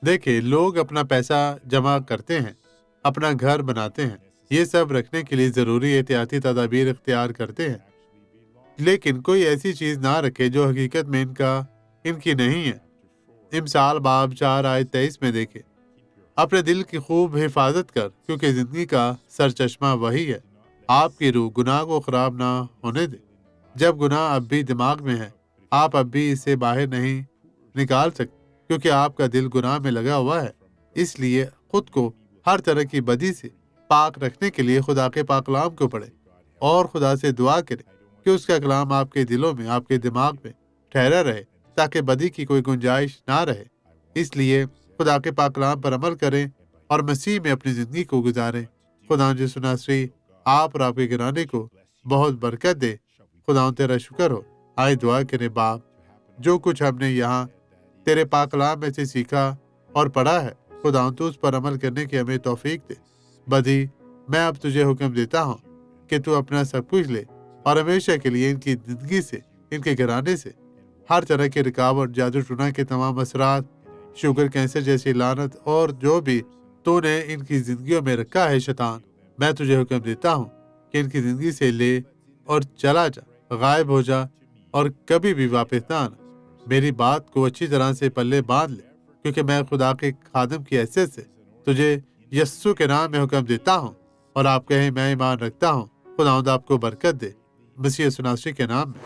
دیکھیں، لوگ اپنا پیسہ جمع کرتے ہیں، اپنا گھر بناتے ہیں، یہ سب رکھنے کے لیے ضروری احتیاطی تدابیر اختیار کرتے ہیں، لیکن کوئی ایسی چیز نہ رکھے جو حقیقت میں ان کی نہیں ہے۔ امثال باب 4 آیت 23 میں دیکھیں، اپنے دل کی خوب حفاظت کر، کیونکہ زندگی کا سرچشمہ وہی ہے۔ آپ کی روح گناہ کو خراب نہ ہونے دے۔ جب گناہ اب بھی دماغ میں ہے، آپ اب بھی اسے باہر نہیں نکال سکتے، کیونکہ آپ کا دل گناہ میں لگا ہوا ہے۔ اس لیے خود کو ہر طرح کی بدی سے پاک رکھنے کے لیے خدا کے پاک کلام کو پڑھیں اور خدا سے دعا کریں کہ اس کا کلام آپ کے دلوں میں، آپ کے دماغ میں ٹھہرا رہے، تاکہ بدی کی کوئی گنجائش نہ رہے۔ اس لیے خدا کے پاک کلام پر عمل کریں اور مسیح میں اپنی زندگی کو گزاریں۔ خدا یسوع ناصری آپ اور آپ کے گھرانے کو بہت برکت دے۔ خدا تیرا شکر ہو۔ آئے دعا کریں۔ باپ، جو کچھ ہم نے یہاں تیرے پاک کلام میں سے سیکھا اور پڑھا ہے، خدا تو اس پر عمل کرنے کی ہمیں توفیق دے۔ بدی، میں اب تجھے حکم دیتا ہوں کہ تو اپنا سب کچھ لے اور ہمیشہ کے لیے ان کی زندگی سے، ان کے گھرانے سے ہر طرح کی رکاوٹ، جادو ٹونا کے تمام اثرات، شوگر، کینسر جیسی لعنت اور جو بھی تو نے ان کی زندگیوں میں رکھا ہے شیطان، میں تجھے حکم دیتا ہوں کہ ان کی زندگی سے لے اور چلا جا، غائب ہو جا اور کبھی بھی واپس نہ آنا۔ میری بات کو اچھی طرح سے پلے باندھ لے، کیونکہ میں خدا کے خادم کی حیثیت سے تجھے یسوع کے نام میں حکم دیتا ہوں، اور آپ کہیں میں ایمان رکھتا ہوں۔ خداوند آپ کو برکت دے، مسیح یسوع ناصری کے نام میں۔